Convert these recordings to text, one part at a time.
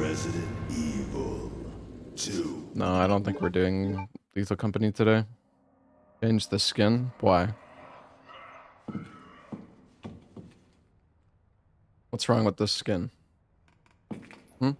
Resident Evil 2. No, I don't think we're doing Lethal Company today. Change the skin? Why? What's wrong with this skin? Hmm?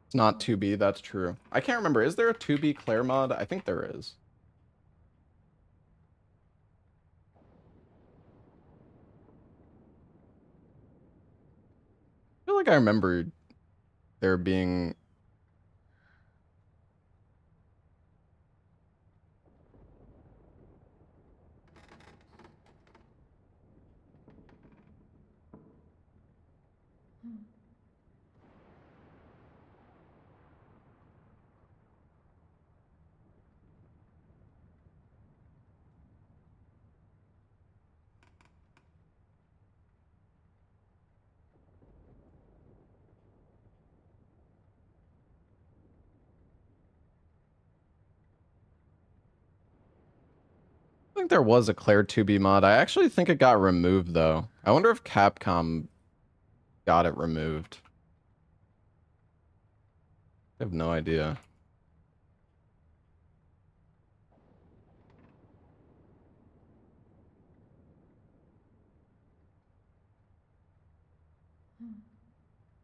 It's not 2B, that's true. I can't remember. Is there a 2B Claire mod? I think there is. I feel like I remember there being... I think there was a Claire 2B mod. I actually think it got removed, though. I wonder if Capcom got it removed. I have no idea.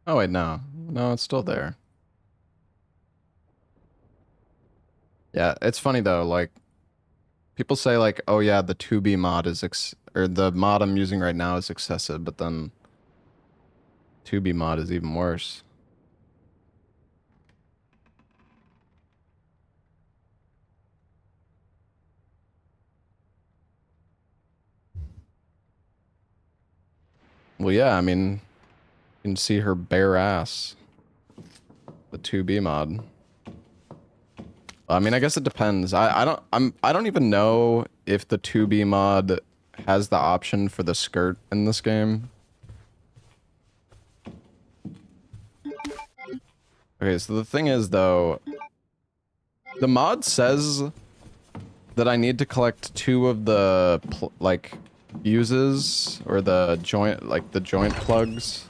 Oh, wait, no. No, it's still there. Yeah, it's funny, though. Like, people say, like, oh, yeah, the 2B mod is... or the mod I'm using right now is excessive, but then 2B mod is even worse. Well, yeah, I mean, you can see her bare ass. The 2B mod. I mean, I guess it depends. I don't even know if the 2B mod has the option for the skirt in this game. Okay, so the thing is, though, the mod says that I need to collect 2 of the like fuses or the joint, like the joint plugs.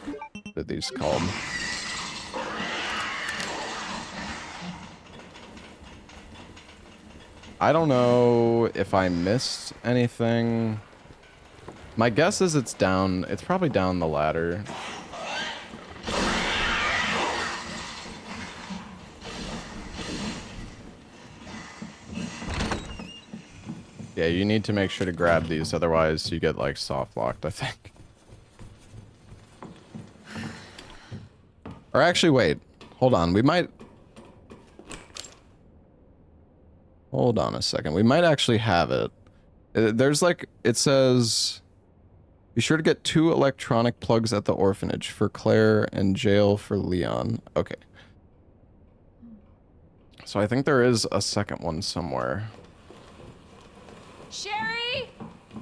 What are these called? I don't know if I missed anything. My guess is it's down. It's probably down the ladder. Yeah, you need to make sure to grab these, otherwise you get like soft locked, I think. Or actually, wait. Hold on. We might... Hold on a second. We might actually have it. There's like... It says... Be sure to get 2 electronic plugs at the orphanage for Claire and jail for Leon. Okay. So I think there is a second one somewhere. Sherry!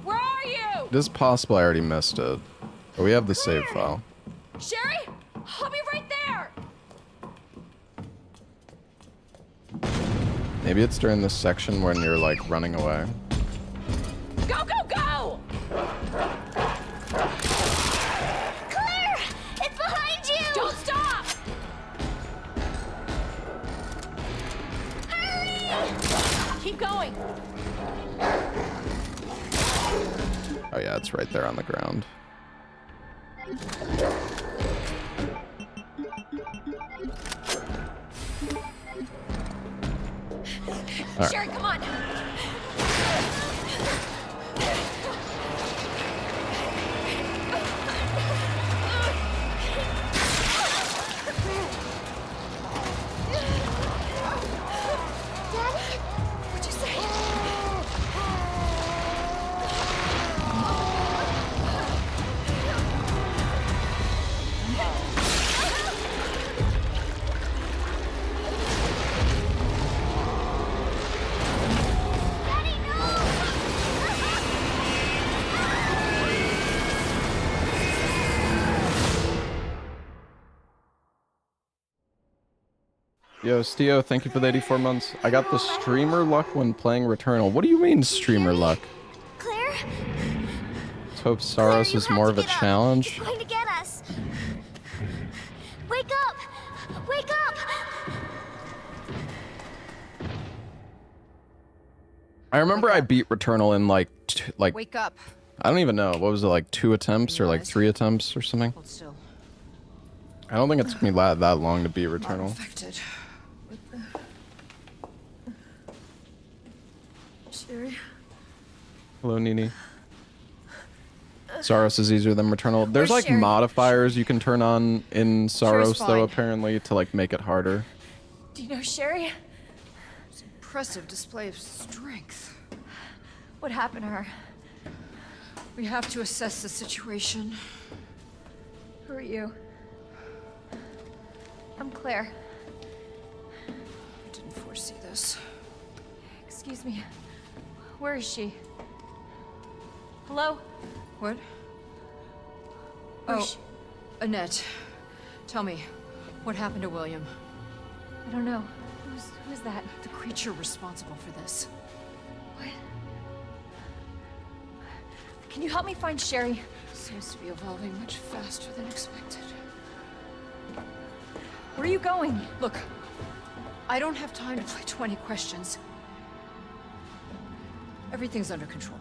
Where are you? It is possible I already missed it. But we have the save file. Sherry? I'll be right there! Maybe it's during this section when you're like running away. Go, go, go! Claire! It's behind you! Don't stop! Hurry! Keep going. Oh yeah, it's right there on the ground. Sherry, come on. Yo, Stio, thank you for the 84 months. I got the streamer luck when playing Returnal. What do you mean streamer luck? Claire? Let's hope Claire, Saros you is have more to of a get up. challenge. He's going to get us. Wake up! Wake up! I remember I beat Returnal in like, Wake up. I don't even know. What was it, like 2 attempts or like 3 attempts or something? Hold still. I don't think it took me that long to beat I'm Returnal. infected. Sherry? Hello, Nini. Saros is easier than Returnal. There's Where's like Sherry? modifiers you can turn on in Saros fine. though, apparently, to like make it harder. Do you know Sherry? It's an impressive display of strength. What happened to her? We have to assess the situation. Who are you? I'm Claire. I didn't foresee this. Excuse me. Where is she? Hello? What? Where's Oh, she? Annette. Tell me, what happened to William? I don't know. Who's that? The creature responsible for this. What? Can you help me find Sherry? Seems to be evolving much faster than expected. Where are you going? Look, I don't have time to play 20 questions. Everything's under control.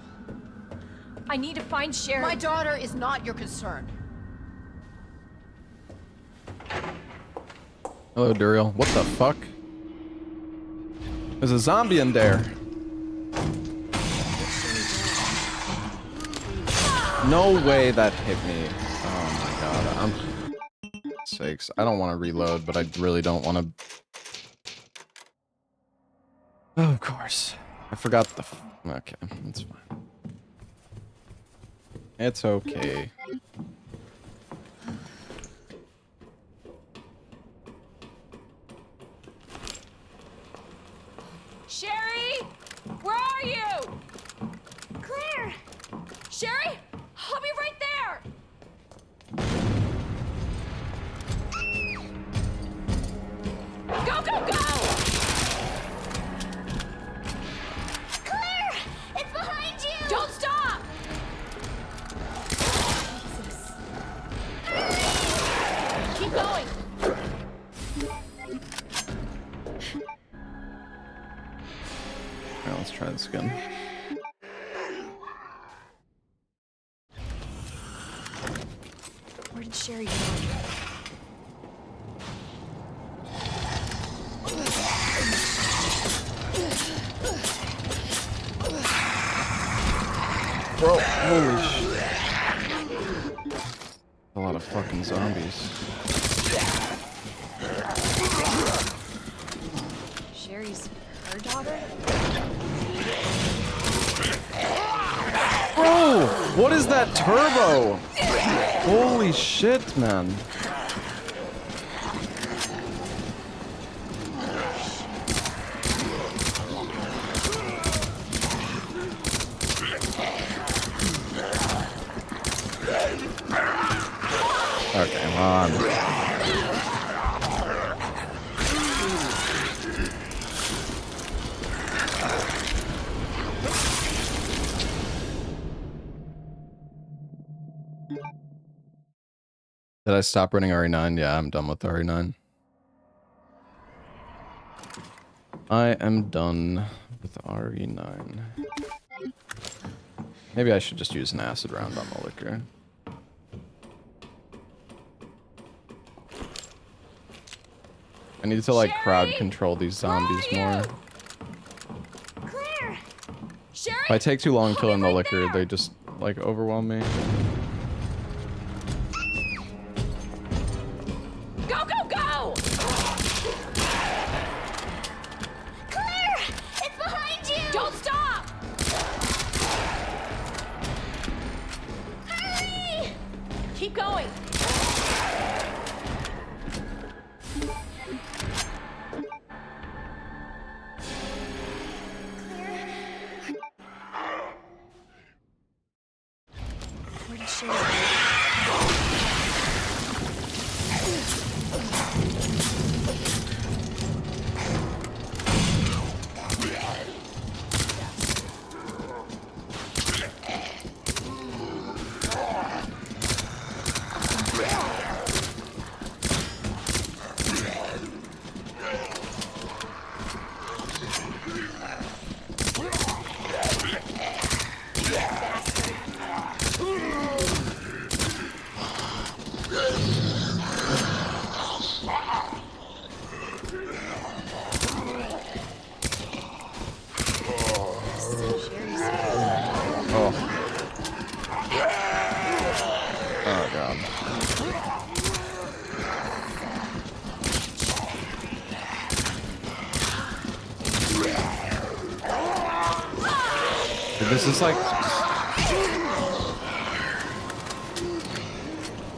I need to find Sherry. My daughter is not your concern. Hello, Duriel. What the fuck? There's a zombie in there. No way that hit me. Oh my god. I'm sakes. I don't want to reload, but I really don't want to. Oh, of course. I forgot the. Okay, that's fine. It's okay. Sherry? Where are you? Claire! Sherry? I'll be right there! Go, go, go! Claire! It's behind you! Don't stop! Keep going! Alright, let's try this again. Where did Sherry go? Bro, holy shit. A lot of fucking zombies. Sherry's her daughter? Bro, what is that turbo? Holy shit, man. Okay, come on. Did I stop running RE9? Yeah, I'm done with RE9. I am done with RE9. Maybe I should just use an acid round on the liquor. I need to like crowd Sherry? control these zombies Where are more. you? Claire! Sherry? If I take too long I'll killing be the right liquor, there. they just like overwhelm me. Go, go, go! Claire! It's behind you! Don't stop! Hurry! Keep going! Where did Sherry go? Dude, this is like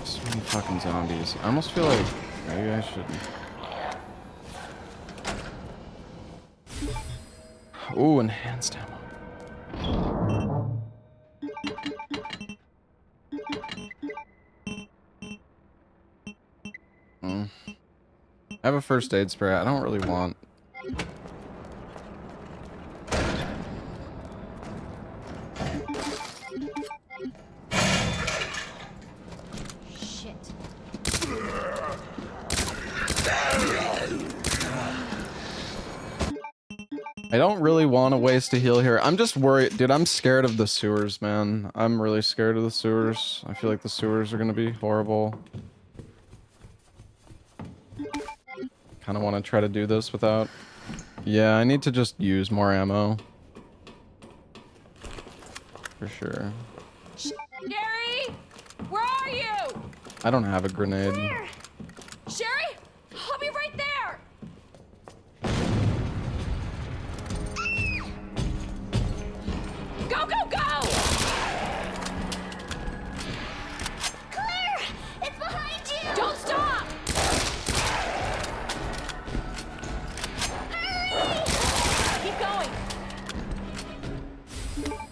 so many fucking zombies. I almost feel like maybe I shouldn't. Ooh, enhanced ammo. I have a first aid spray. I don't really want. Shit. I don't really want to waste a heal here. I'm just worried. Dude, I'm scared of the sewers, man. I'm really scared of the sewers. I feel like the sewers are going to be horrible. Kind of want to try to do this without... Yeah, I need to just use more ammo. For sure. Sherry! Where are you? I don't have a grenade. Claire! Sherry? I'll be right there! Go, go, go! Claire! It's behind you! Don't stop! Keep going! Claire?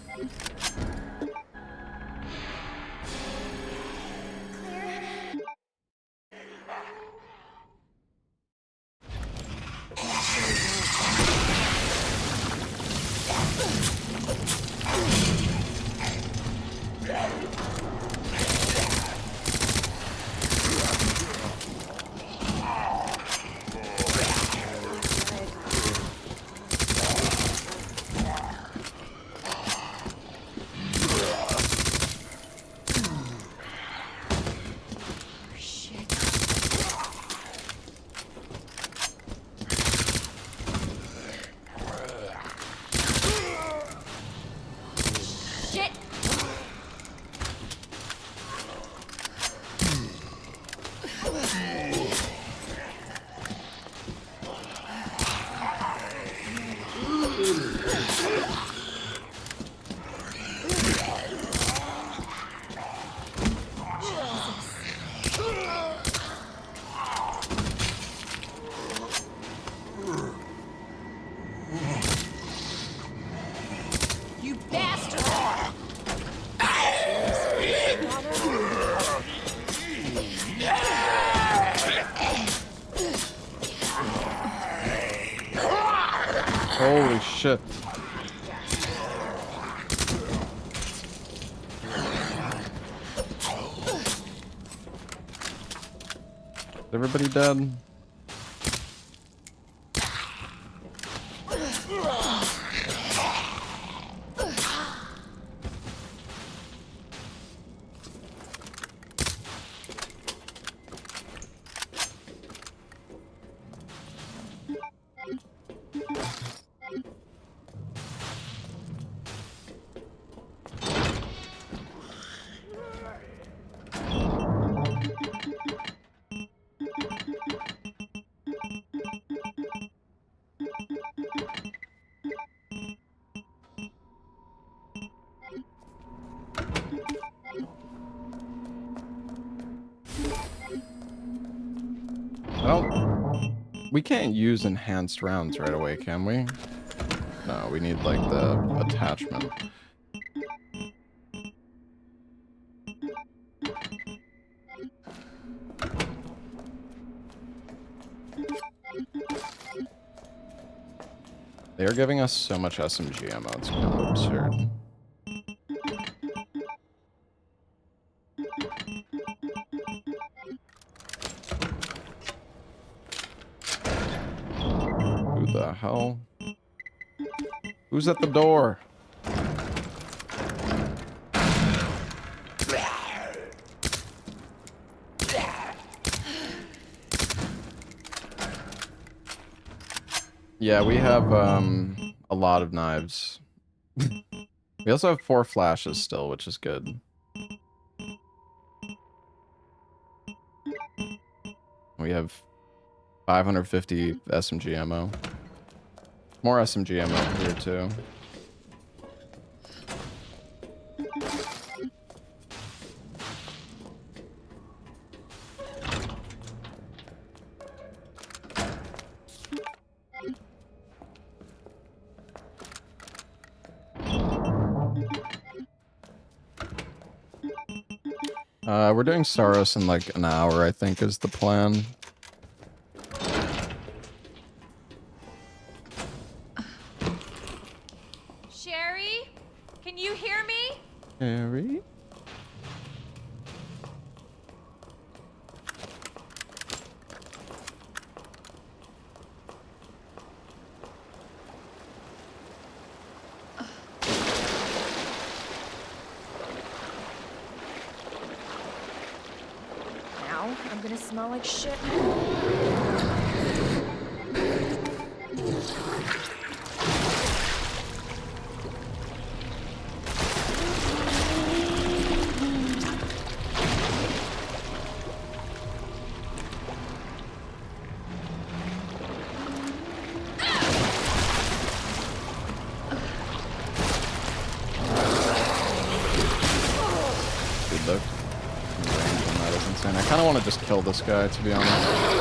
Shit! You bastard! Holy shit. Is everybody dead? We can't use enhanced rounds right away, can we? No, we need like the attachment. They're giving us so much SMG ammo, it's kind of absurd. Who the hell? Who's at the door? Yeah, we have a lot of knives. We also have 4 flashes still, which is good. We have 550 SMG ammo. More SMG ammo here too. We're doing Saros in like an hour, I think, is the plan. Sherry? Can you hear me? Harry? Now I'm gonna smell like shit. Dude, the range on that is insane. I kind of want to just kill this guy, to be honest.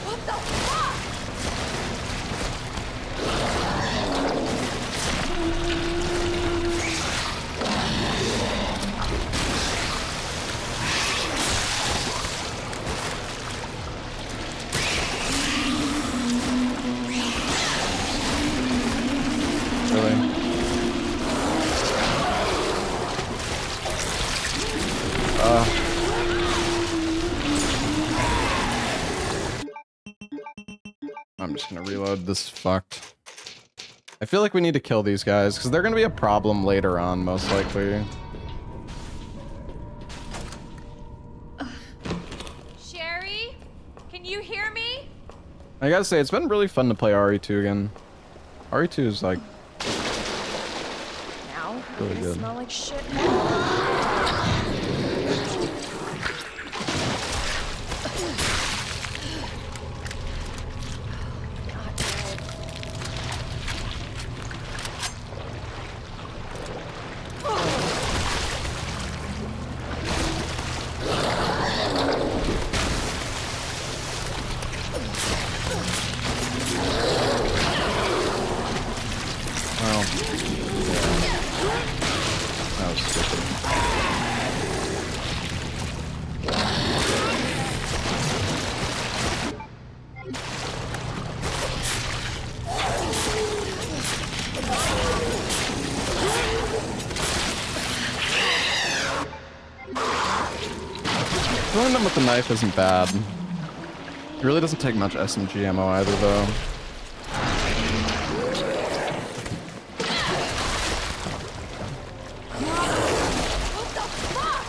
What the fuck? Really? I'm just gonna reload this fucked. I feel like we need to kill these guys, because they're gonna be a problem later on, most likely. Sherry? Can you hear me? I gotta say, it's been really fun to play RE2 again. RE2 is like Now I'm really gonna good. smell like shit. Not good. Well, yeah. That was stupid. Killing them with the knife isn't bad. It really doesn't take much SMG ammo either, though. What the fuck?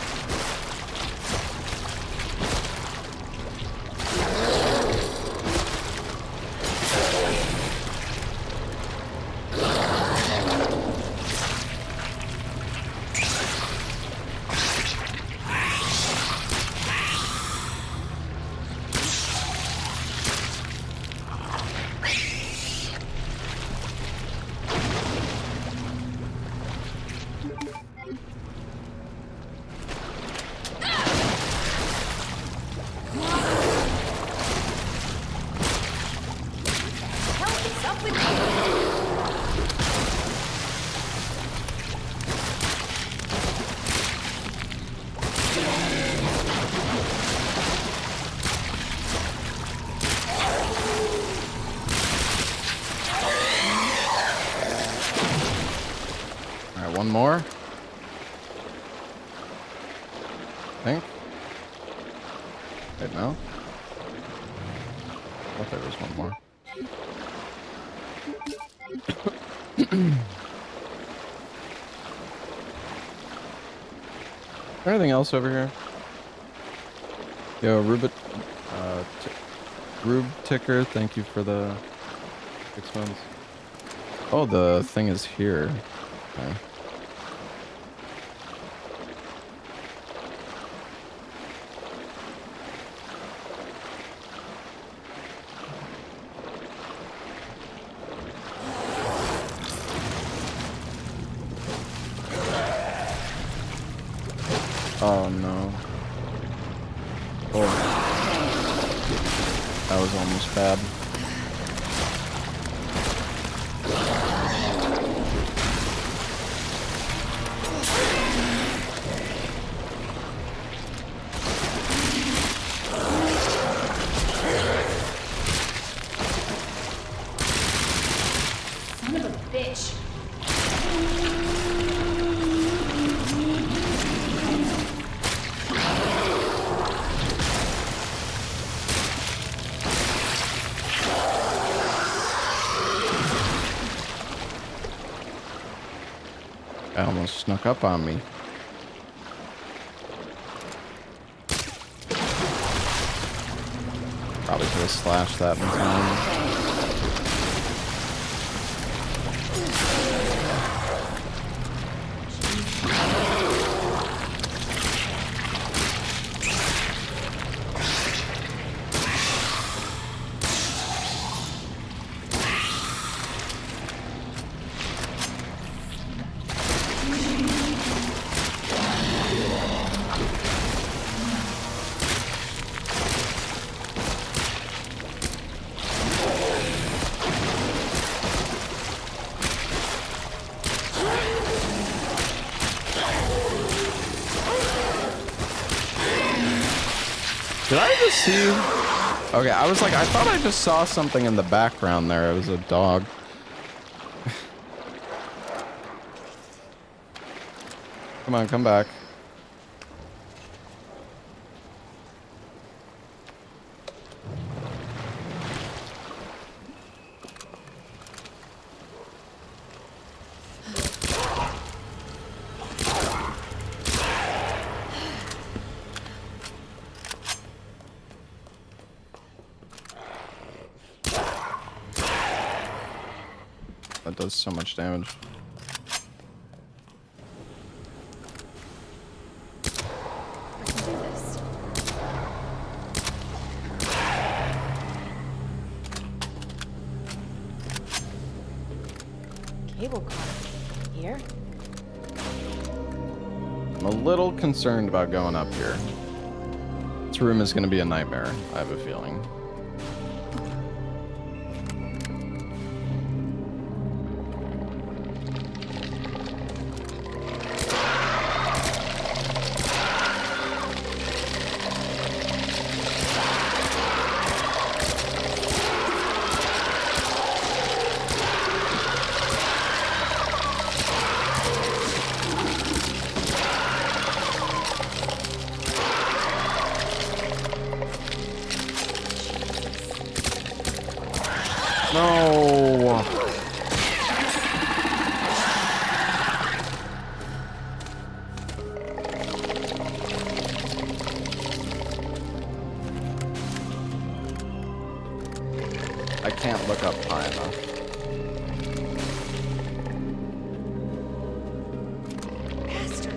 Help is up with you. Alright, one more. I think. Wait, no? I thought there was one more. Anything else over here? Yo, Rube Ticker, thank you for the 6 months. Oh, the thing is here. Okay. Oh no. Oh. That was almost bad. Son of a bitch. That almost snuck up on me. Probably could have slashed that in time. Did I just see? Okay, I was like, I thought I just saw something in the background there. It was a dog. Come on, come back. That does so much damage. I can do this. Cable car. Here? I'm a little concerned about going up here. This room is going to be a nightmare, I have a feeling. No. I can't look up high enough. Bastard.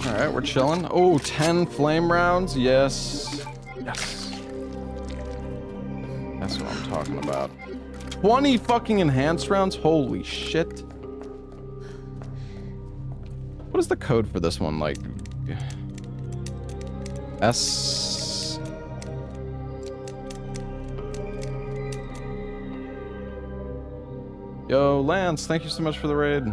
Alright, we're chilling. Oh, 10 flame rounds. Yes. Yes. That's what I'm talking about. 20 fucking enhanced rounds? Holy shit. What is the code for this one? Like... S... Yo, Lance, thank you so much for the raid.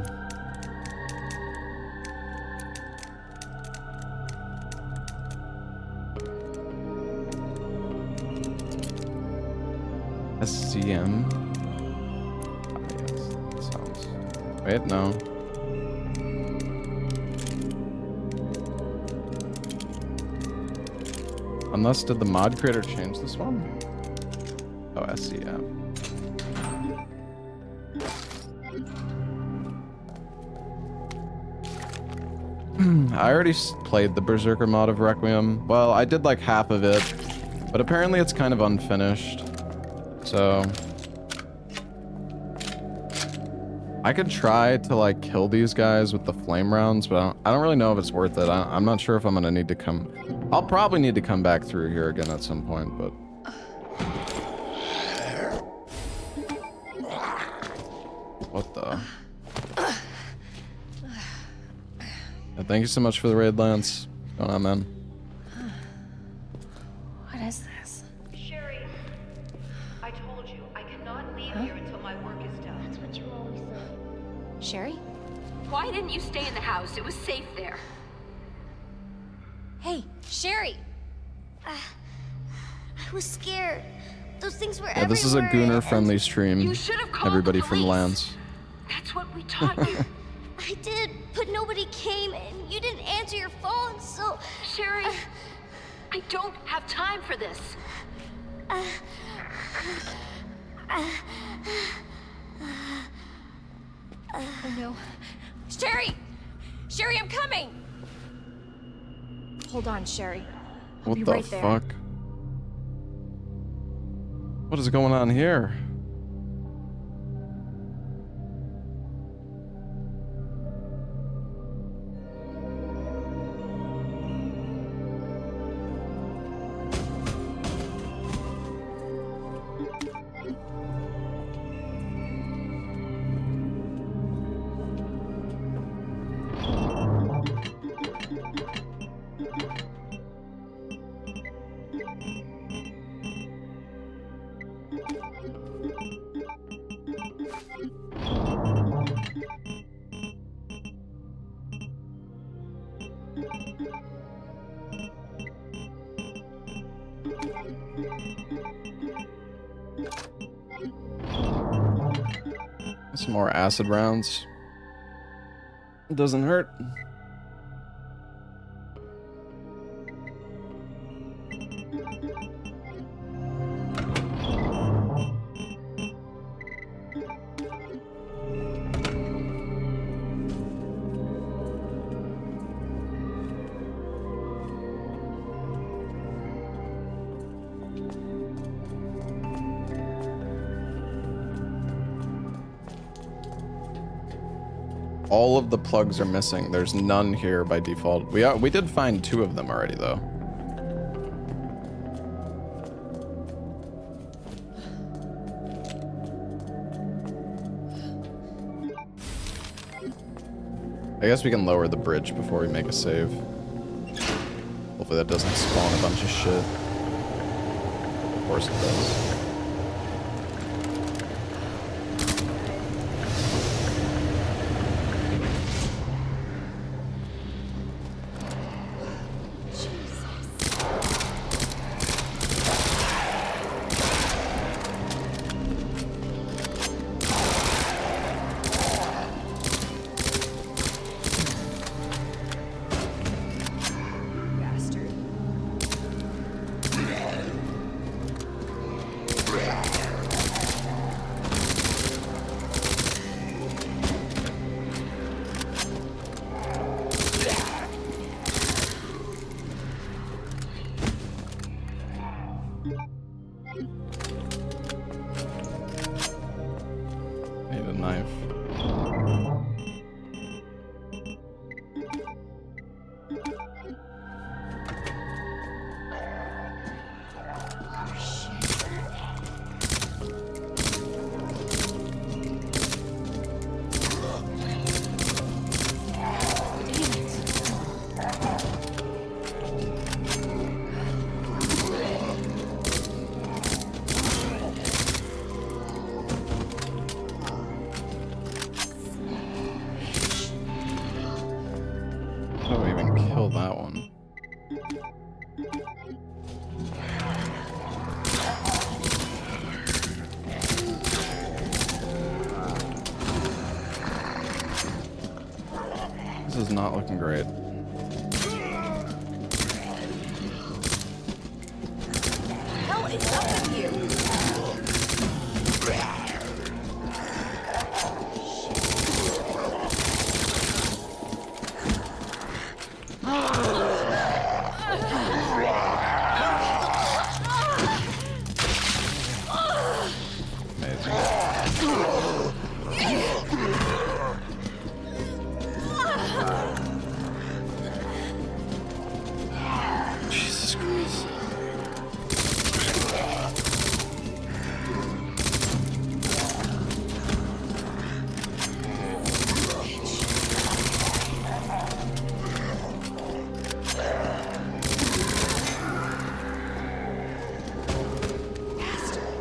SCM. Ah, yes, that sounds. Wait, no. Unless, did the mod creator change this one? Oh, SCM. I already played the Berserker mod of Requiem. Well, I did like half of it, but apparently it's kind of unfinished. So I could try to like kill these guys with the flame rounds, but I don't really know if it's worth it. I'm not sure if I'm gonna need to come. I'll probably need to come back through here again at some point, but. What the? Yeah, thank you so much for the raid, Lance. What's going on, man? What is this? Sherry, I told you, I cannot leave here until my work is done. That's what you always say. Sherry? Why didn't you stay in the house? It was safe there. Hey, Sherry! I was scared. Those things were Yeah, this is a everywhere, gooner-friendly stream. You should have called Everybody the from police. Lance. That's what we taught you. I did, but nobody came, and you didn't answer your phone, so... Sherry, I don't have time for this. Oh no. Sherry! Sherry, I'm coming! Hold on, Sherry. I'll What be the right there. fuck? What is going on here? Some more acid rounds. It doesn't hurt. All of the plugs are missing. There's none here by default. We did find 2 of them already, though. I guess we can lower the bridge before we make a save. Hopefully that doesn't spawn a bunch of shit. Of course it does. Need a knife. How do we even kill that one? This is not looking great. Hell is up with you? Jesus Christ.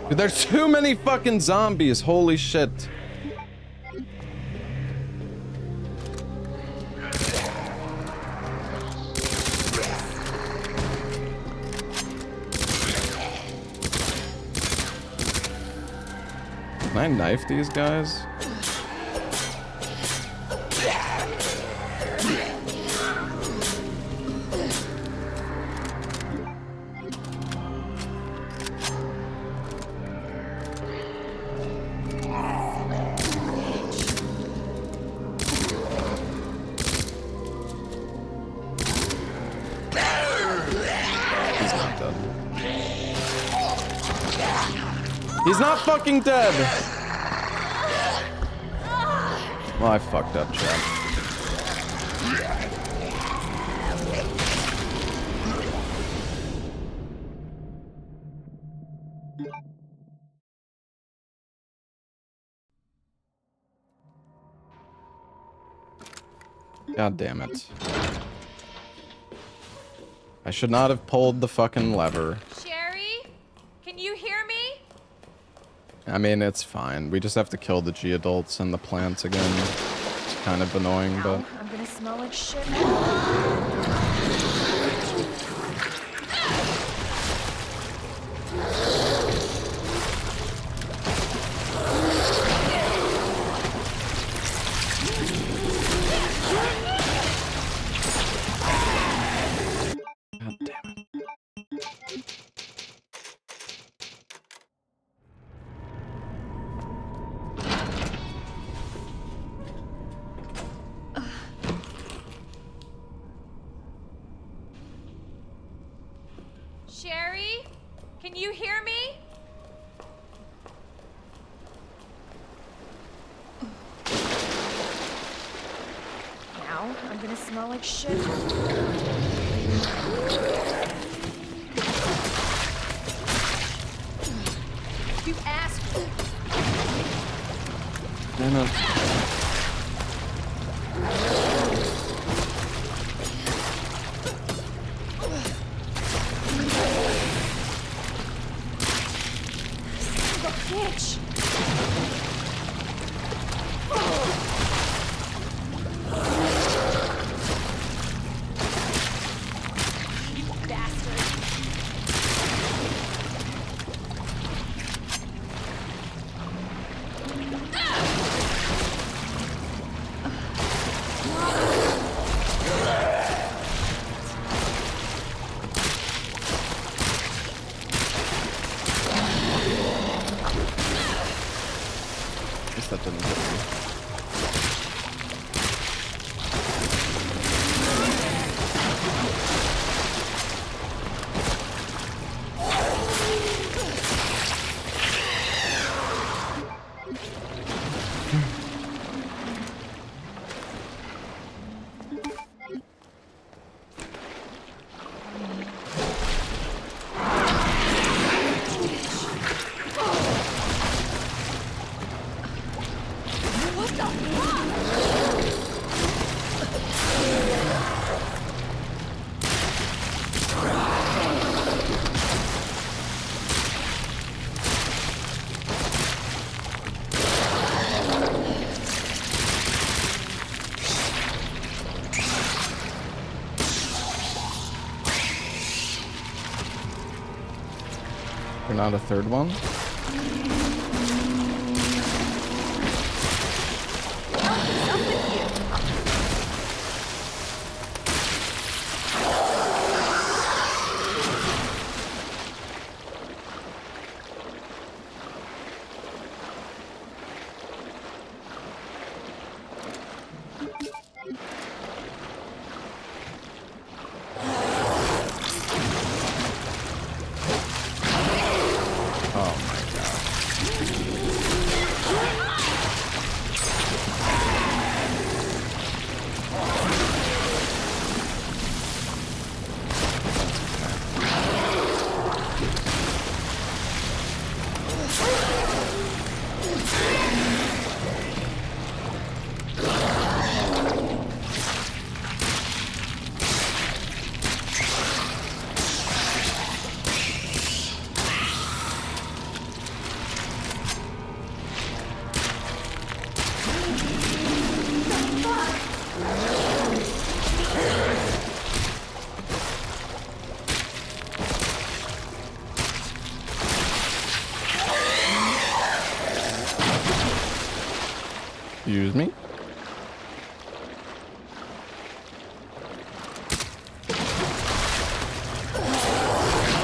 Dude, there's too many fucking zombies. Holy shit. Can I knife these guys? He's not dead. He's not fucking dead! Well, I fucked up, chat. God damn it. I should not have pulled the fucking lever. Sherry, can you hear me? I mean, it's fine. We just have to kill the G-adults and the plants again. It's kind of annoying, but... I'm gonna smell like shit. God damn it. Sherry, can you hear me? Now I'm gonna smell like shit. You asshole. Damn it. Bitch! That didn't hit me. We're not a third one?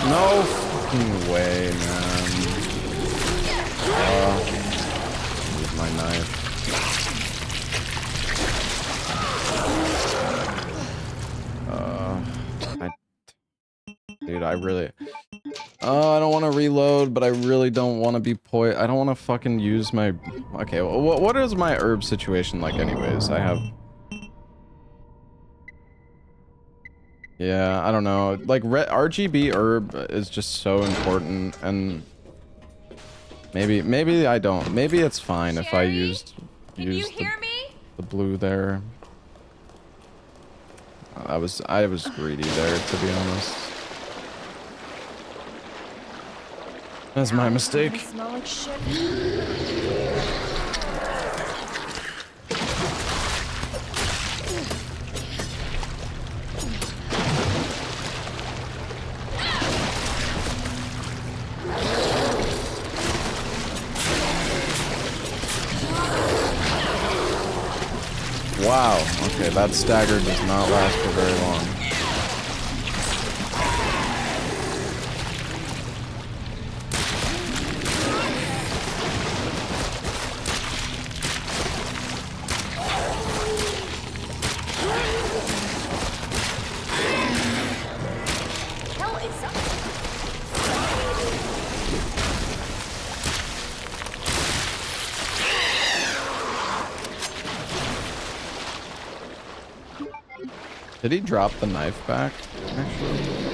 No fucking way, man. Use my knife. Dude, I really... Oh, I don't want to reload, but I really don't want to be I don't want to fucking use my... Okay, what is my herb situation like anyways? I have... Yeah, I don't know. Like, RGB herb is just so important, and... Maybe I don't. Maybe it's fine if I used the blue there. I was greedy there, to be honest. That's my mistake. I smell like shit. Wow. Okay, that stagger does not last for very long. Did he drop the knife back, actually?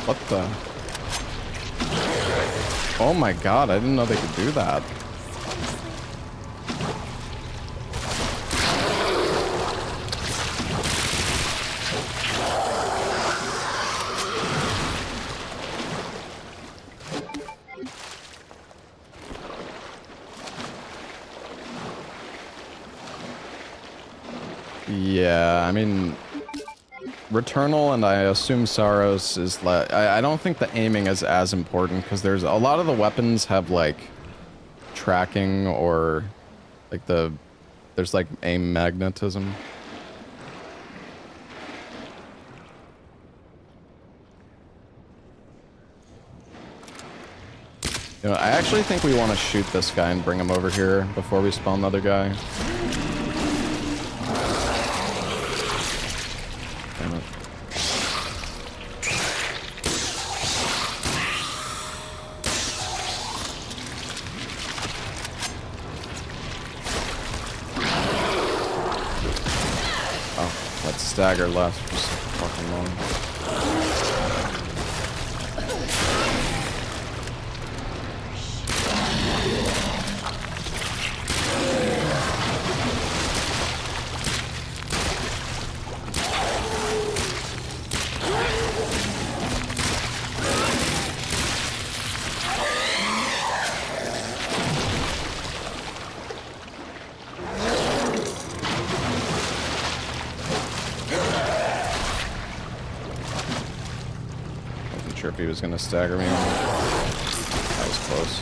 What the? Oh my god, I didn't know they could do that. Yeah, I mean... Returnal and I assume Saros is like... I don't think the aiming is as important because there's a lot of the weapons have like tracking or like there's like aim magnetism. You know, I actually think we want to shoot this guy and bring him over here before we spawn the other guy. Stagger lasts for so fucking long. If he was gonna stagger me. That was close.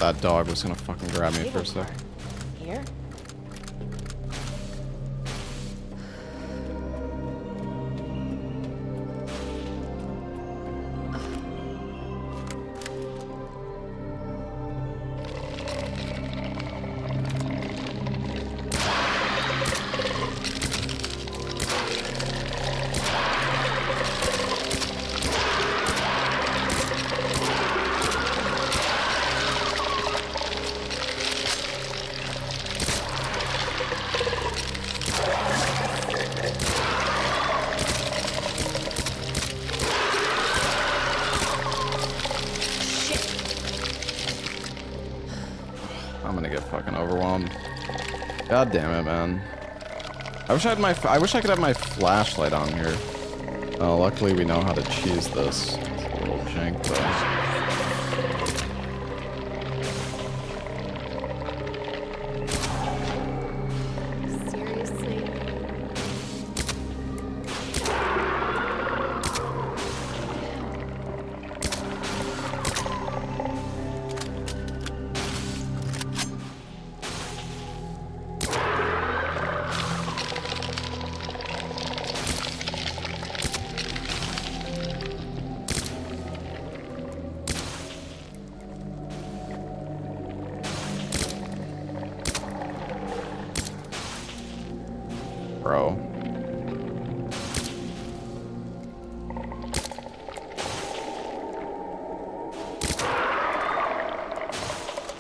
that dog was gonna fucking grab me for a sec. Here? I'm gonna get fucking overwhelmed. God damn it, man. I wish I could have my flashlight on here. Luckily we know how to cheese this. It's a little jank though. Seriously? Bro.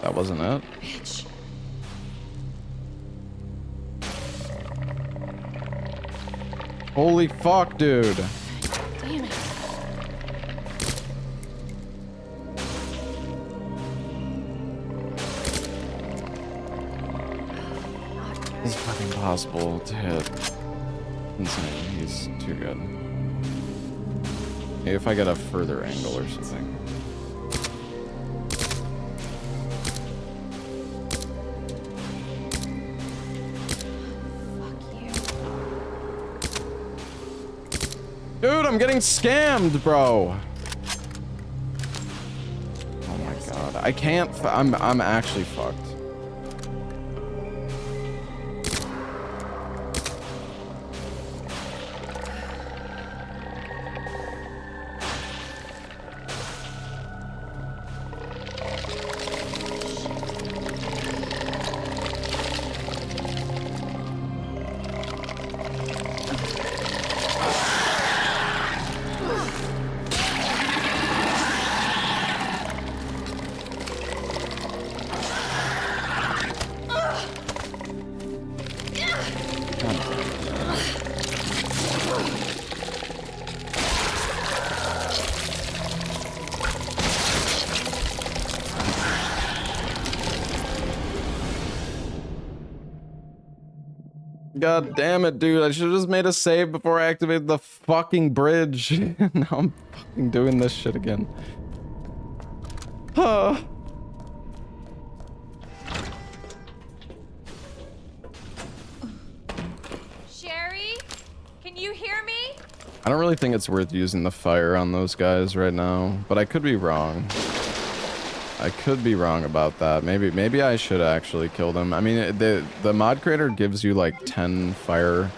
That wasn't it? Bitch. Holy fuck, dude. Damn it. It's fucking impossible to hit. Insane. He's too good. Maybe if I get a further angle or something. Fuck you. Dude, I'm getting scammed, bro. Oh my god. I can't. I'm actually fucked. God damn it, dude. I should have just made a save before I activated the fucking bridge. Now I'm fucking doing this shit again. Huh. Sherry? Can you hear me? I don't really think it's worth using the fire on those guys right now, but I could be wrong. I could be wrong about that. Maybe I should actually kill them. I mean, the mod creator gives you like 10 fire.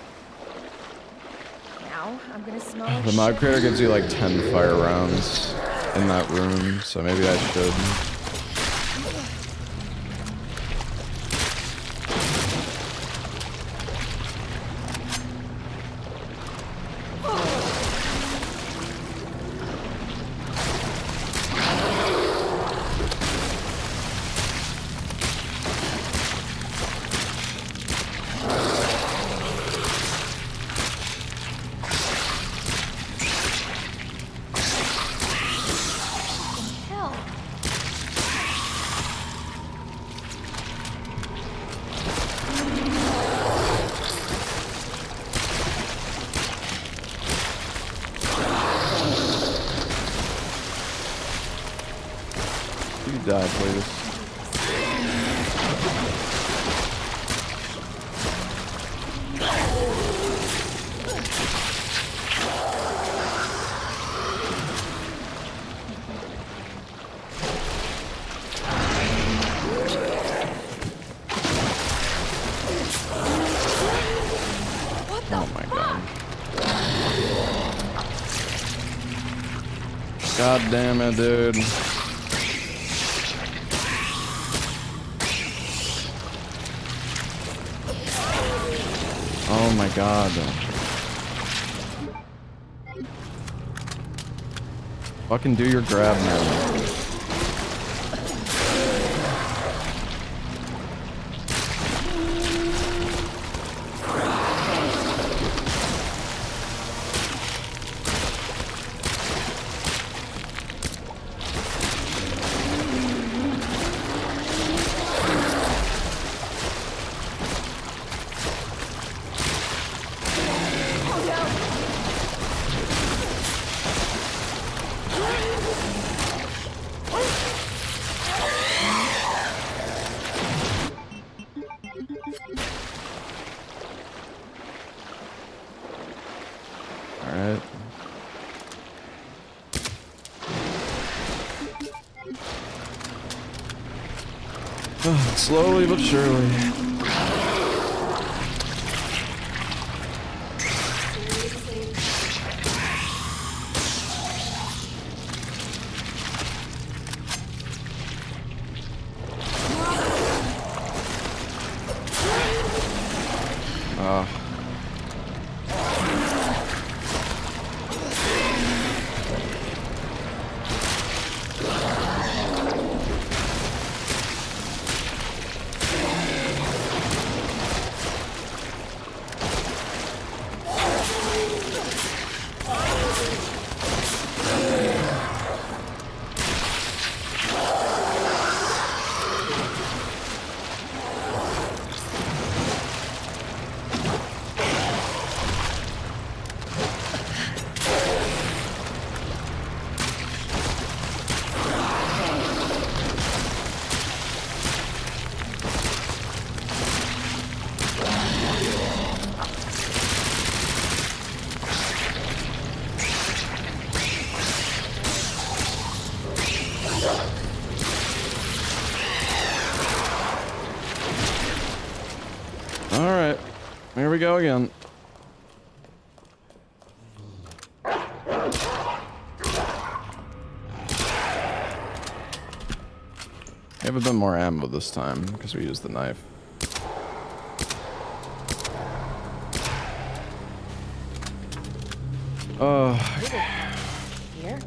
Now I'm gonna smell like The mod shit. creator gives you like 10 fire rounds in that room, so maybe I should. Hell. You die, please. God damn it, dude. Oh my god. Fucking do your grab, man. Alright. Slowly but surely. Alright, here we go again. I have a bit more ammo this time because we used the knife. Oh, okay. Here?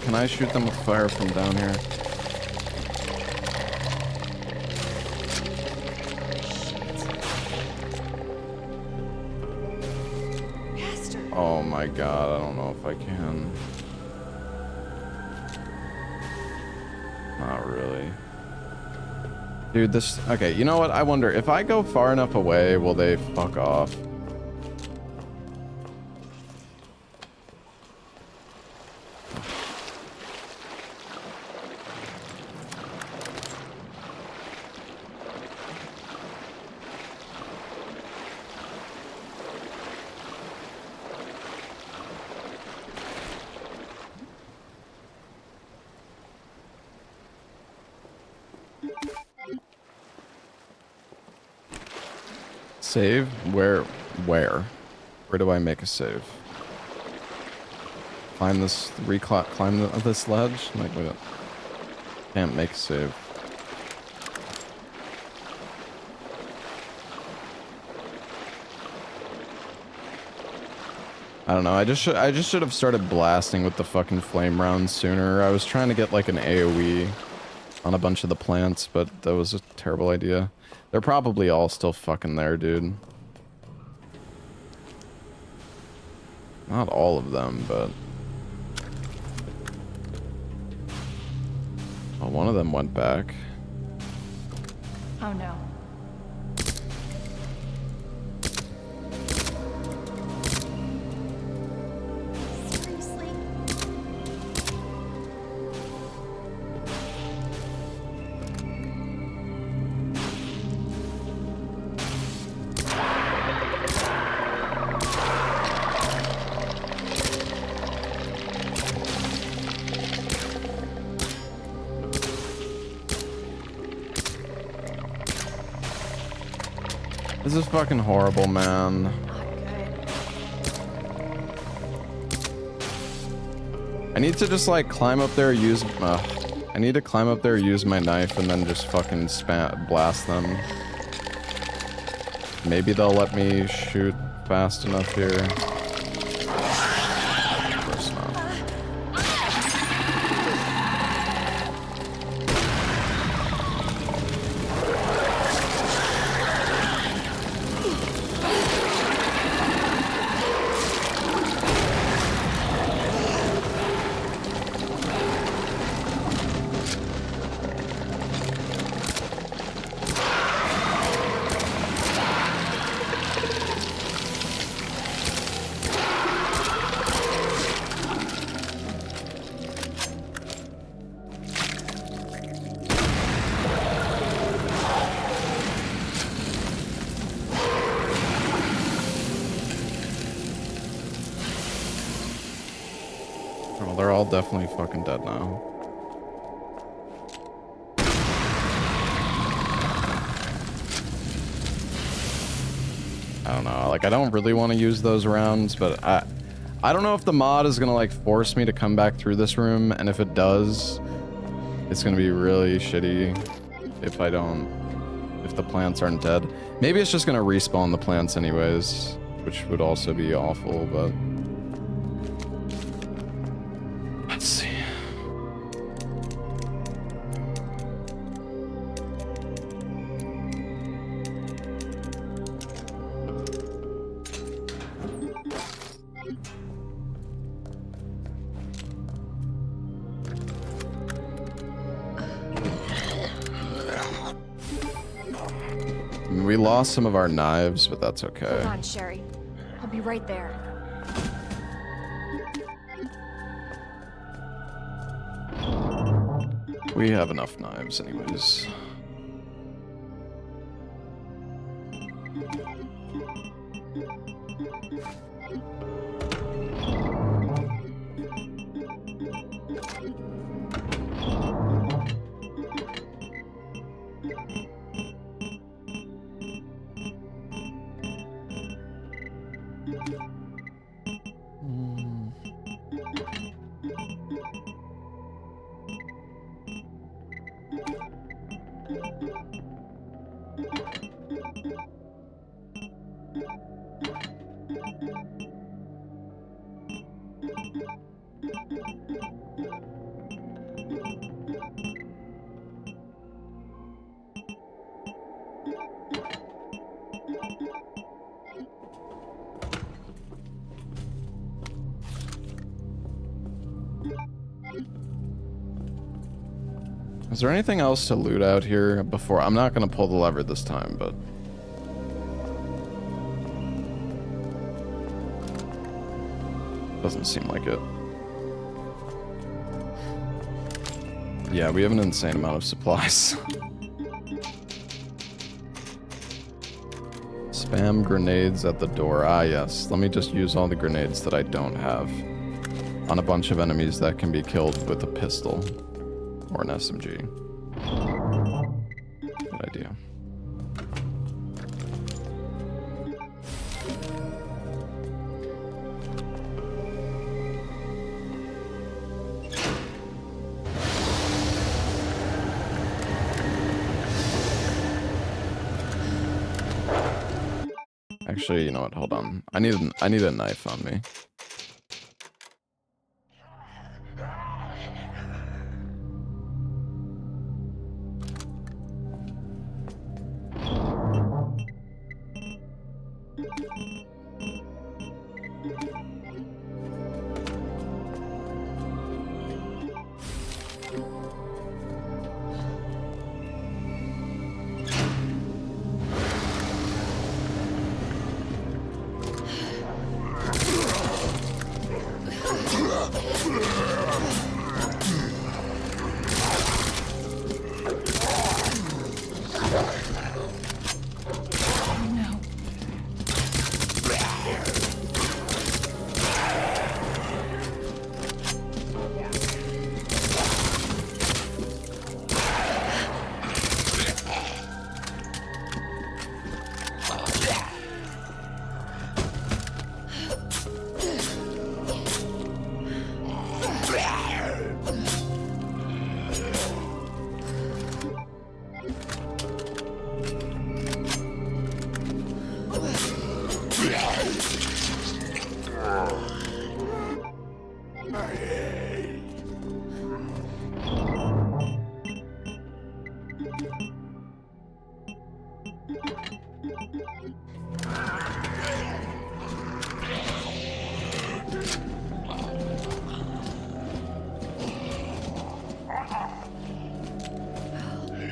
Can I shoot them with fire from down here? Oh my god, I don't know if I can. Not really. Dude, this... Okay, you know what? I wonder, if I go far enough away, will they fuck off? Save? Where? Where do I make a save? Climb this, climb this ledge? Like, wait, can't make a save. I don't know, I just should have started blasting with the fucking flame rounds sooner. I was trying to get like an AoE on a bunch of the plants, but that was a terrible idea. They're probably all still fucking there, dude. Not all of them, but... Oh, one of them went back. Oh no. Seriously? This is fucking horrible, man. Not good. I need to just like climb up there, use I need to climb up there, use my knife, and then just fucking blast them. Maybe they'll let me shoot fast enough here. Of course not. Oh, they're all definitely fucking dead now. I don't know, like I don't really want to use those rounds, but I don't know if the mod is gonna like force me to come back through this room, and if it does, it's gonna be really shitty if if the plants aren't dead. Maybe it's just gonna respawn the plants anyways, which would also be awful, but let's see. We lost some of our knives, but that's okay. Hold on, Sherry. I'll be right there. We have enough knives anyways. Is there anything else to loot out here before? I'm not gonna pull the lever this time, but doesn't seem like it. Yeah, we have an insane amount of supplies. Spam grenades at the door. Ah, yes. Let me just use all the grenades that I don't have on a bunch of enemies that can be killed with a pistol. Or an SMG. Good idea. Actually, you know what? Hold on. I need a knife on me.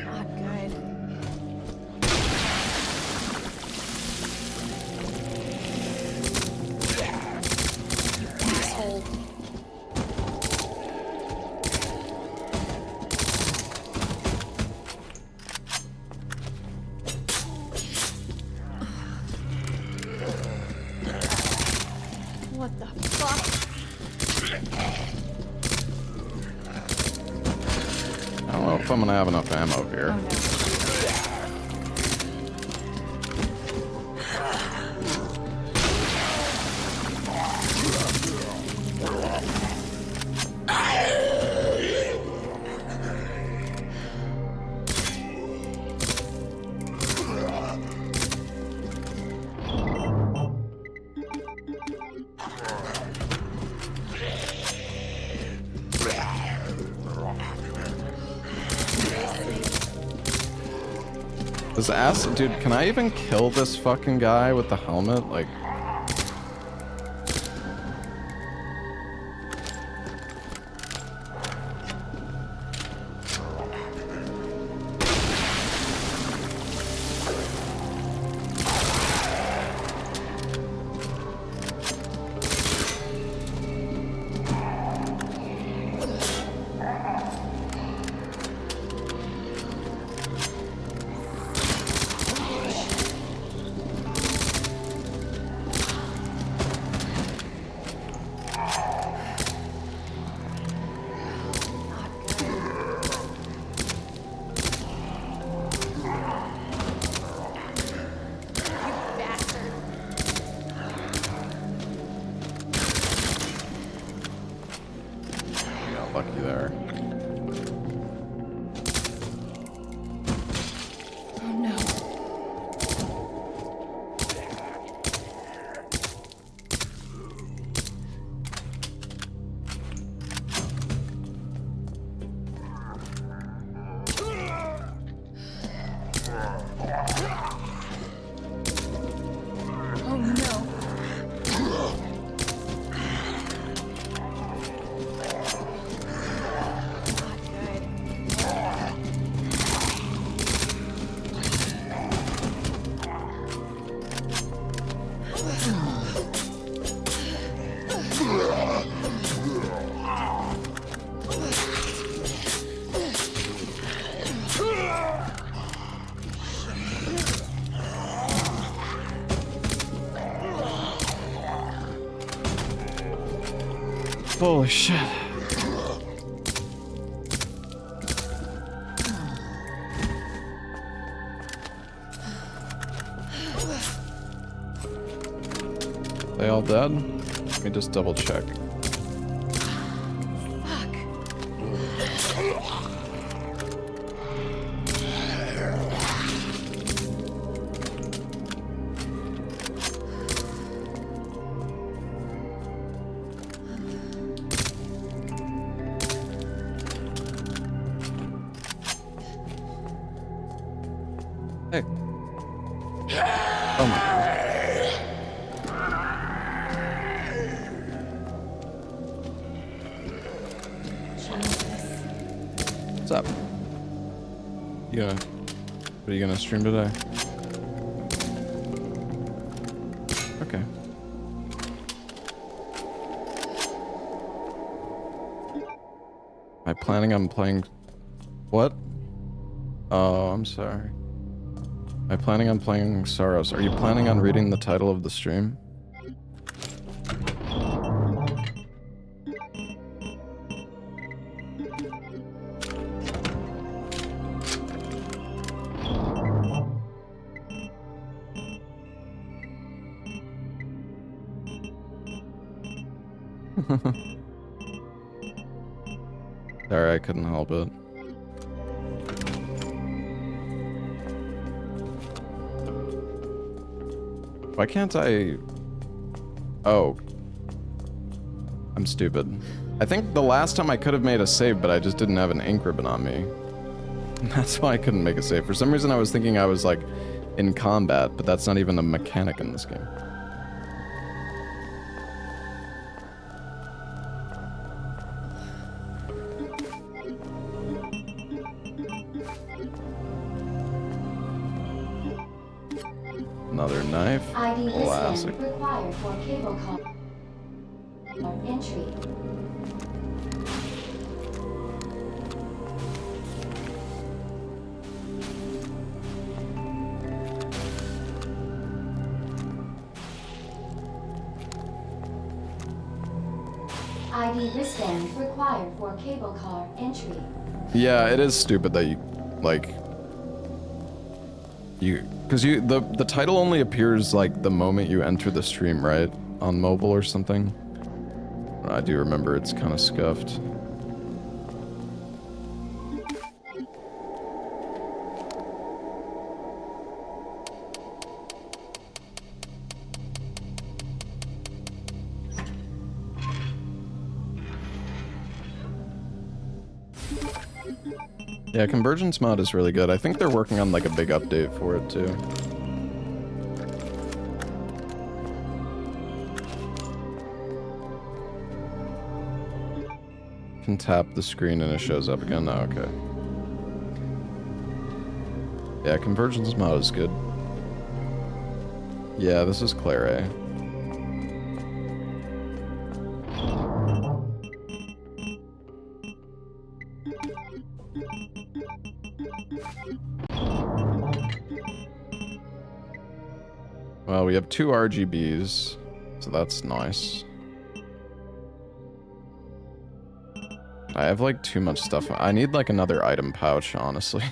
Not good. Asshole. What the fuck? I don't know if I'm gonna have enough ammo here. Oh no. This ass, dude, can I even kill this fucking guy with the helmet? Like, yeah, lucky there. Oh no. Oh no. Not good. Holy shit. They all dead? Let me just double check. Hey. Oh my. What's up? What are you gonna stream today? Okay. Am I planning on playing? What? Oh, I'm sorry. Am I planning on playing Saros? Are you planning on reading the title of the stream? Sorry, I couldn't help it. Why can't I... Oh. I'm stupid. I think the last time I could have made a save, but I just didn't have an ink ribbon on me. That's why I couldn't make a save. For some reason I was thinking I was like in combat, but that's not even a mechanic in this game. Another knife. ID Classic. wristband required for cable car entry. ID wristband required for cable car entry. Yeah, it is stupid that you, like, because the title only appears like the moment you enter the stream, right? On mobile or something. I do remember it's kind of scuffed. Yeah, Convergence mod is really good. I think they're working on like a big update for it too. Can tap the screen and it shows up again. Oh, okay. Yeah, Convergence mod is good. Yeah, this is Claire. Well, we have 2 RGBs, so that's nice. I have like too much stuff. I need like another item pouch, honestly.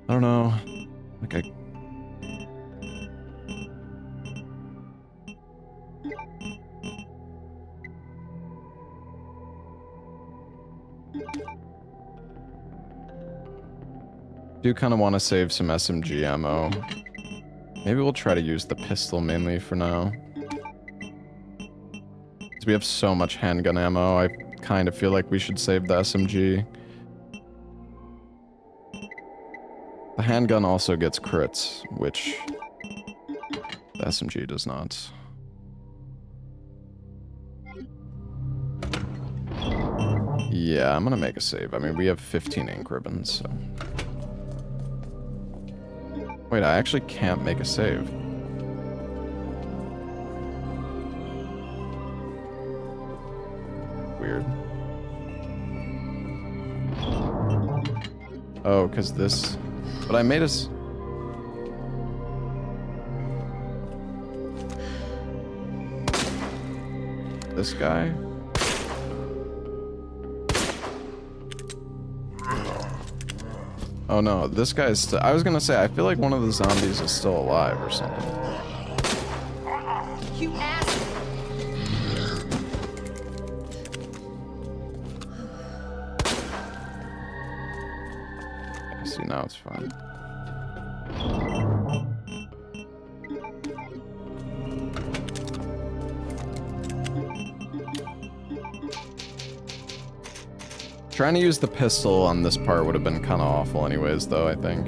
I don't know. Like I... do kind of want to save some SMG ammo. Maybe we'll try to use the pistol mainly for now. Because we have so much handgun ammo, I kind of feel like we should save the SMG. The handgun also gets crits, which the SMG does not. Yeah, I'm gonna make a save. I mean, we have 15 ink ribbons, so... Wait, I actually can't make a save. Weird. Oh, because this... But I made us... This guy? Oh no, this guy's still... I was gonna say, I feel like one of the zombies is still alive or something. You ass! I see, now it's fine. Trying to use the pistol on this part would have been kind of awful anyways, though, I think.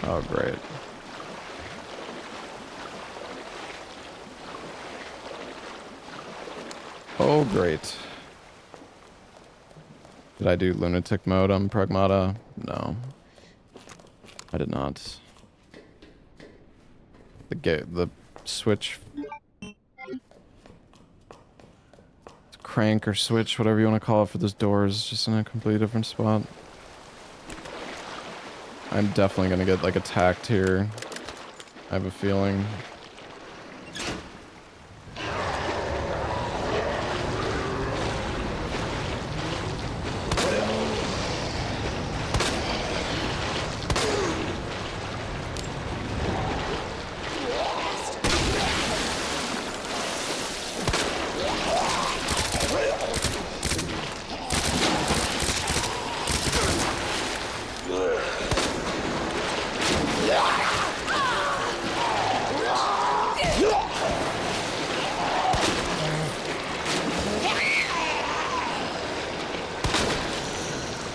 Oh, great. Oh, great. Did I do lunatic mode on Pragmata? No. I did not. The switch, crank or switch, whatever you want to call it for this door, is just in a completely different spot. I'm definitely gonna get like attacked here. I have a feeling.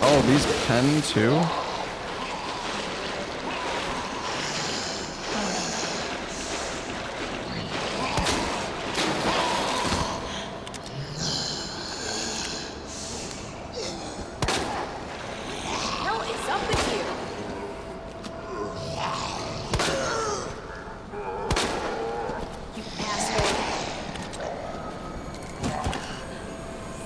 Oh, these pen too? Hell is up in here. You asshole.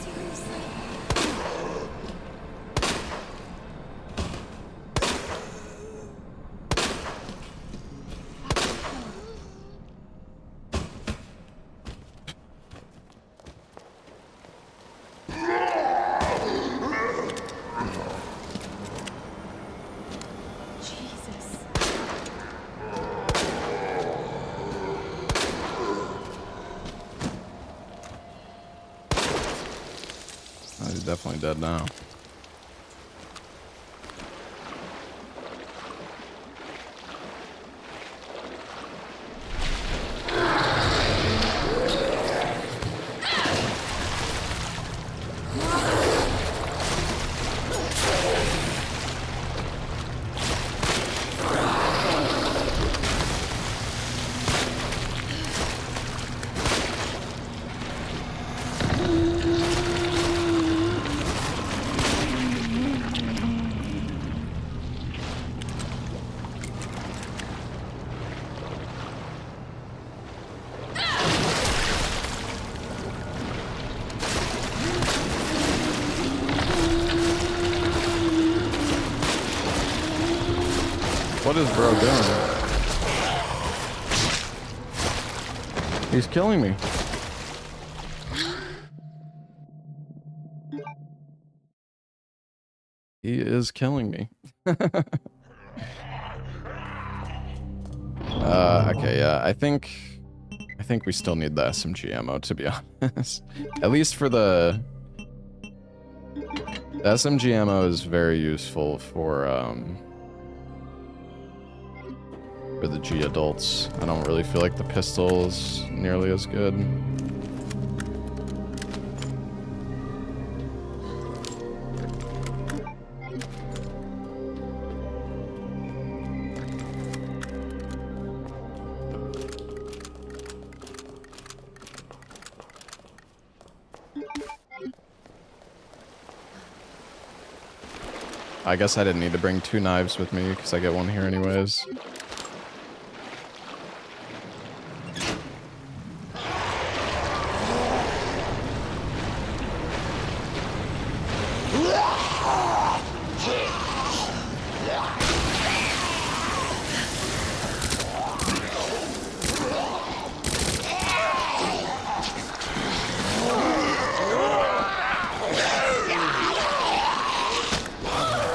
Seriously. Jesus. Oh, he's definitely dead now. What is bro doing? He's killing me. He is killing me. Okay, yeah, I think we still need the SMG ammo, to be honest. At least for the SMG ammo is very useful for the G adults. I don't really feel like the pistol is nearly as good. I guess I didn't need to bring 2 knives with me because I get one here anyways.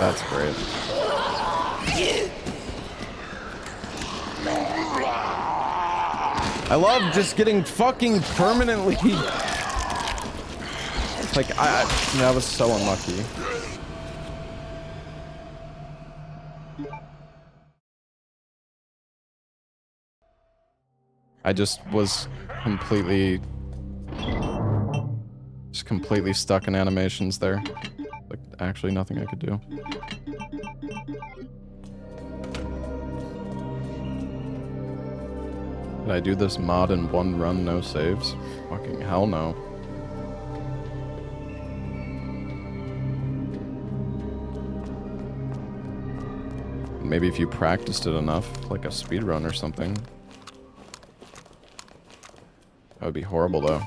That's great. I love just getting fucking permanently... Like, that was so unlucky. I just was completely stuck in animations there. Like, actually nothing I could do. Did I do this mod in 1 run, no saves? Fucking hell no. maybe if you practiced it enough, like a speed run or something. That would be horrible, though.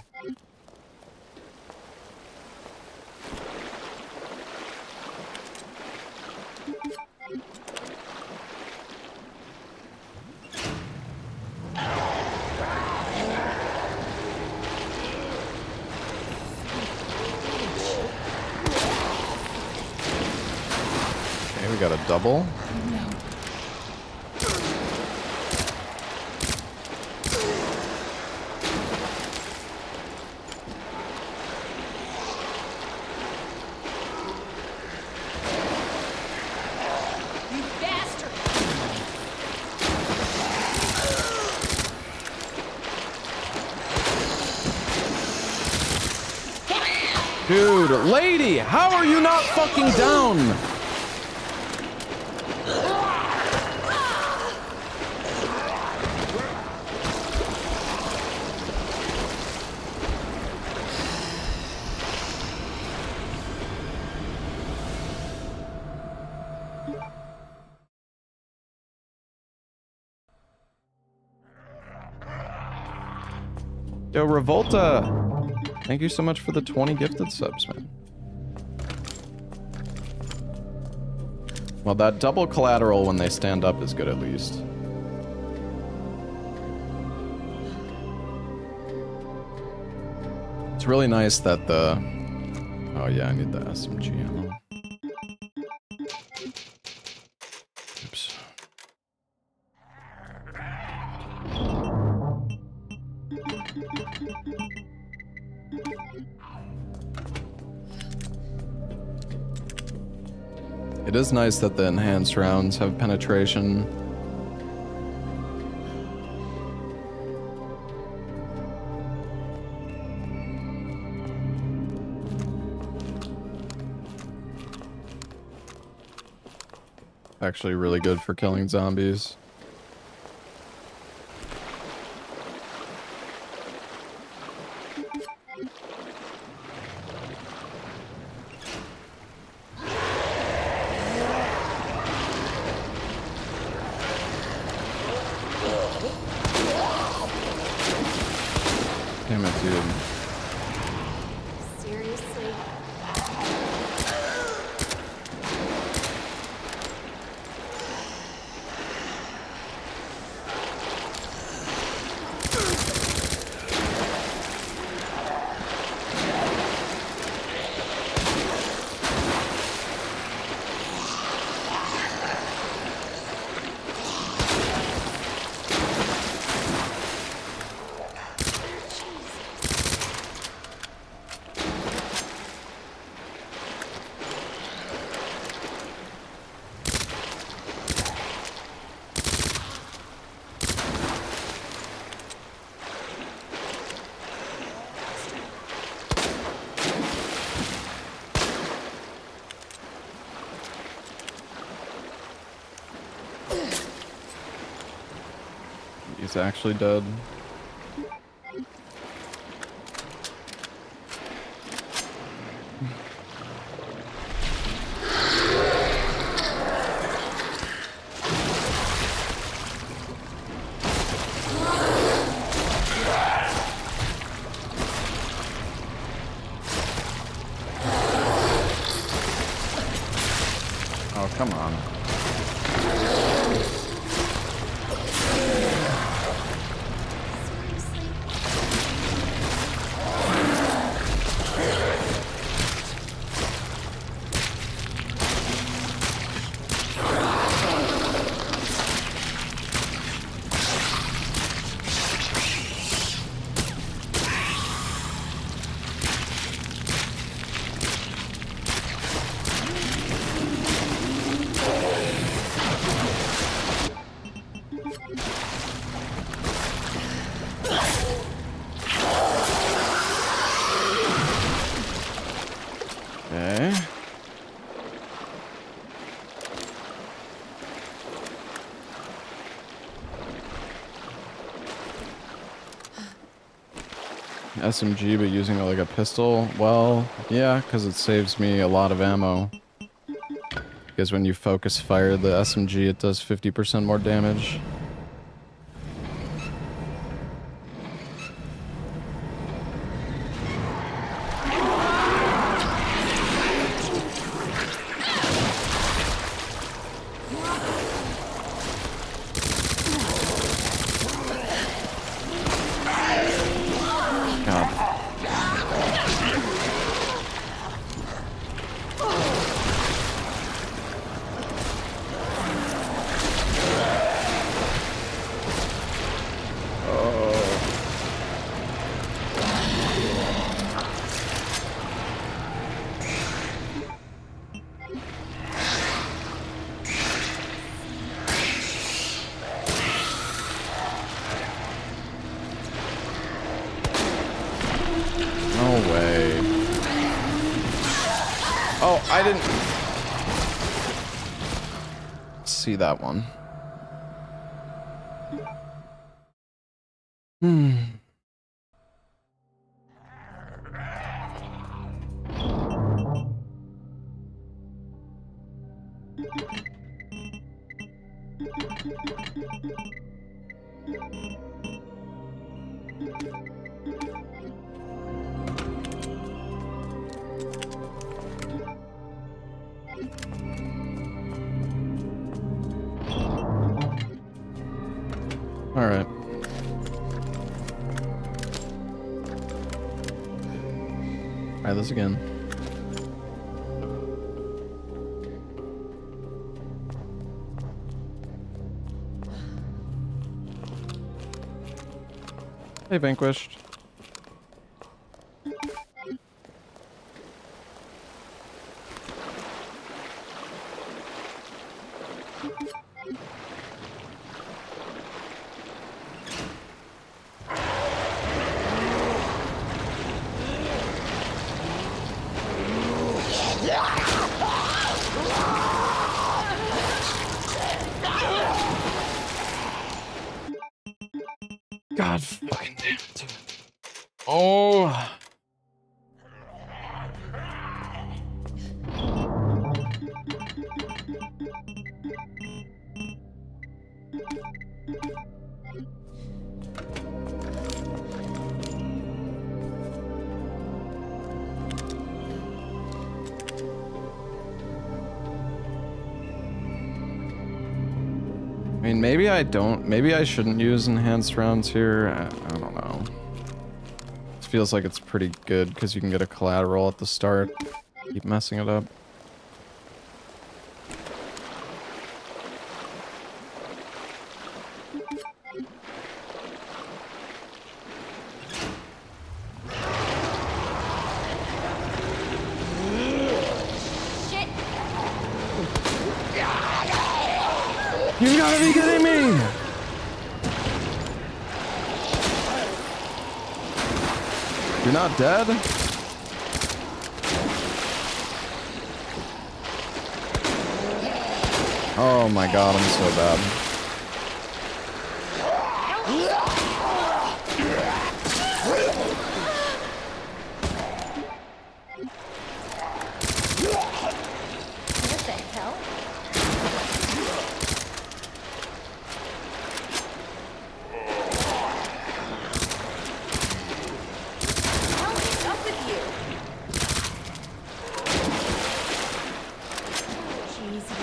Okay, we got a double. Dude, lady, how are you not fucking down? Yo, Revolta. Thank you so much for the 20 gifted subs, man. Well, that double collateral when they stand up is good at least. It's really nice that the... Oh yeah, I need the SMG ammo. Oops. It is nice that the enhanced rounds have penetration. Actually really good for killing zombies. Damn it, dude. Seriously? He's actually dead. Oh, come on. Okay. SMG, but using it like a pistol? Well, yeah, because it saves me a lot of ammo. Because when you focus fire the SMG, it does 50% more damage. See that one. All right. Try this again. Hey, Vanquished. God fucking damn it. Oh. I mean, maybe I shouldn't use enhanced rounds here. I don't know. It feels like it's pretty good because you can get a collateral at the start. Keep messing it up. You gotta be kidding me! You're not dead? Oh my god, I'm so bad. What the hell? What's up with you? Jesus.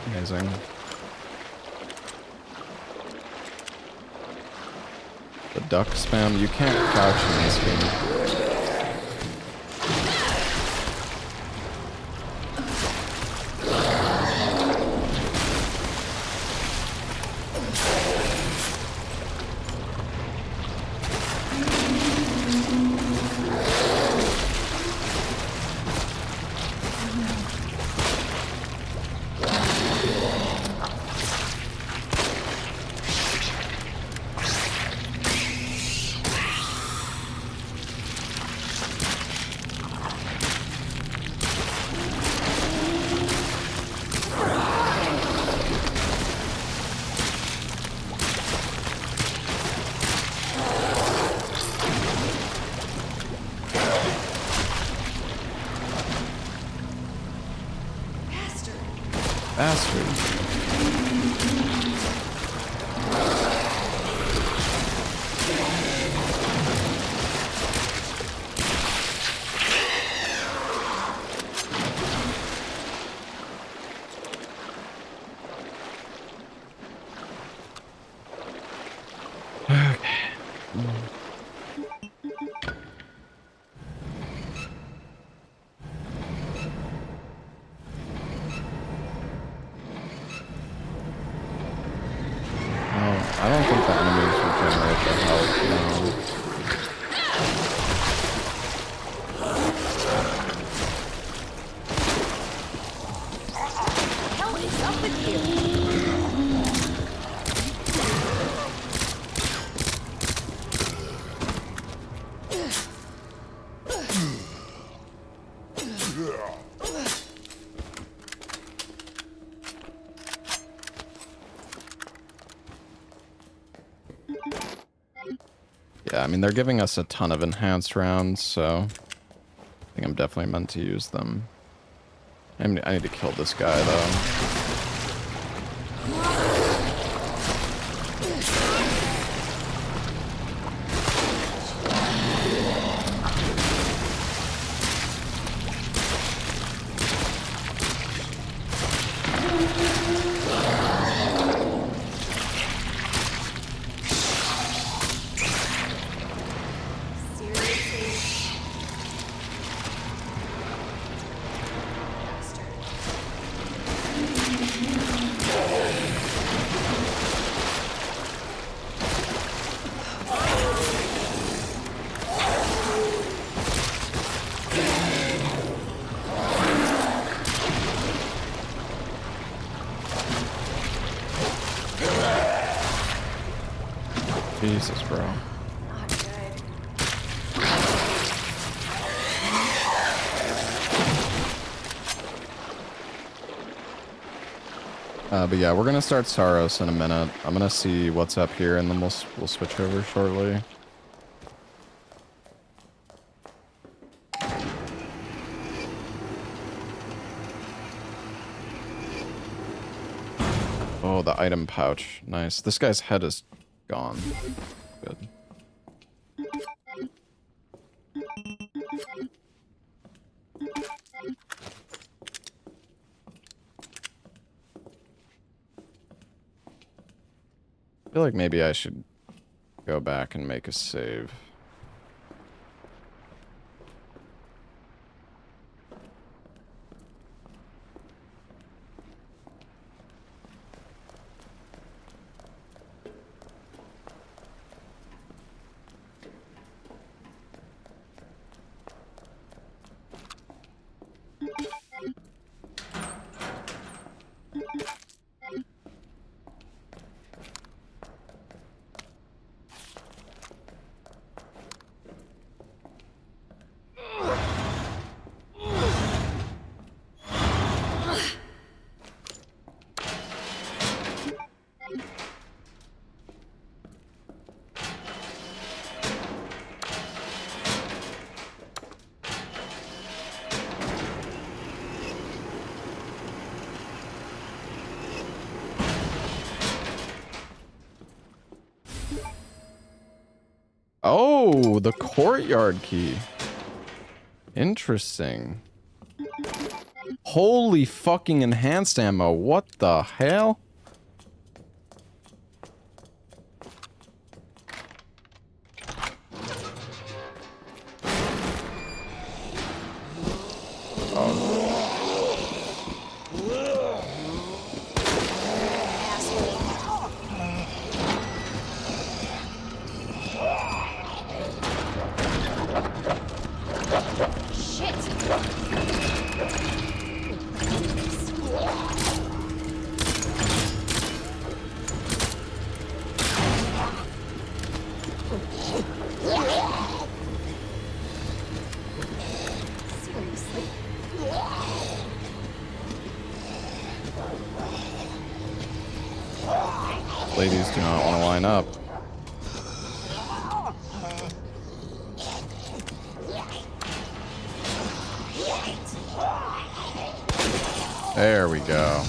Amazing. The duck spam, you can't crouch in this game. Bastard. I don't think the enemies regenerate their health, no. What the hell is up with you? Yeah, I mean, they're giving us a ton of enhanced rounds, so I think I'm definitely meant to use them. I need to kill this guy, though. Jesus, bro. Not good. But yeah, we're gonna start Saros in a minute. I'm gonna see what's up here, and then we'll switch over shortly. Oh, the item pouch. Nice. This guy's head is gone. Good. I feel like maybe I should go back and make a save. Oh, the courtyard key. Interesting. Holy fucking enhanced ammo. What the hell? Ladies do not want to line up. There we go.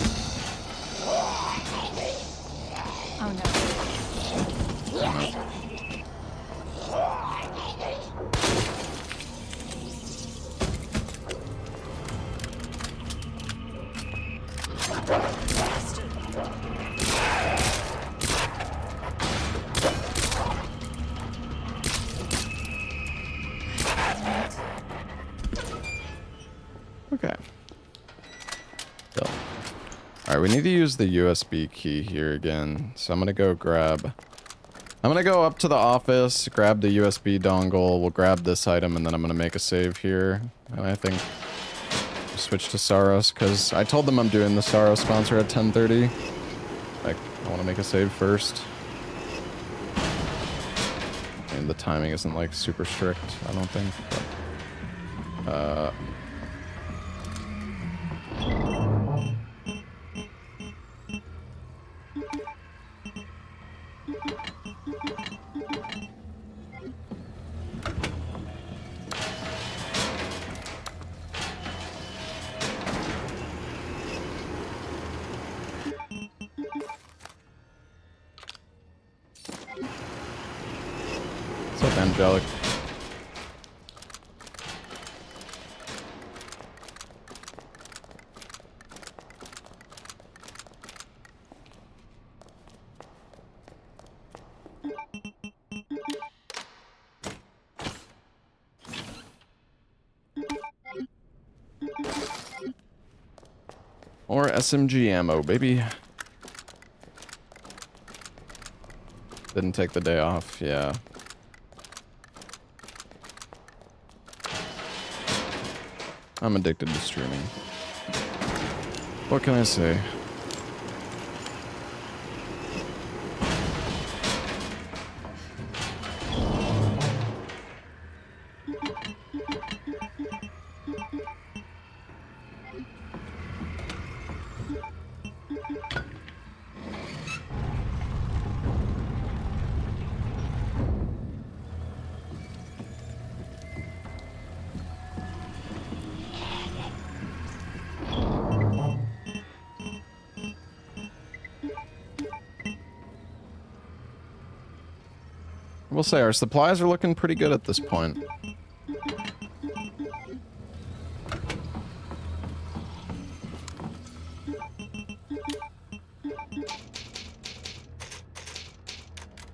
Okay. Still. Alright, we need to use the USB key here again. So I'm gonna go up to the office, grab the USB dongle, we'll grab this item, and then I'm gonna make a save here. And I think switch to Saros, because I told them I'm doing the Saros sponsor at 10:30. Like, I want to make a save first. And the timing isn't like super strict, I don't think. But, what's up, Angelic? Or SMG ammo, baby. Didn't take the day off, yeah. I'm addicted to streaming. What can I say? We'll say our supplies are looking pretty good at this point.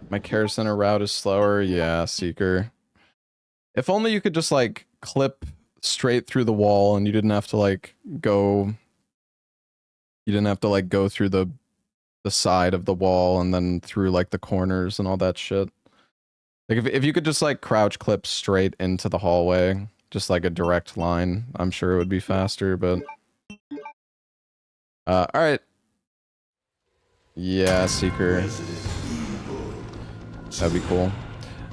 My care center route is slower. Yeah, Seeker. If only you could just like clip straight through the wall and you didn't have to like go... You didn't have to like go through the side of the wall and then through like the corners and all that shit. Like if you could just like crouch clip straight into the hallway, just like a direct line, I'm sure it would be faster, but... alright. Yeah, Seeker. That'd be cool.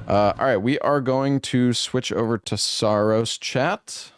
Alright, we are going to switch over to Saros chat.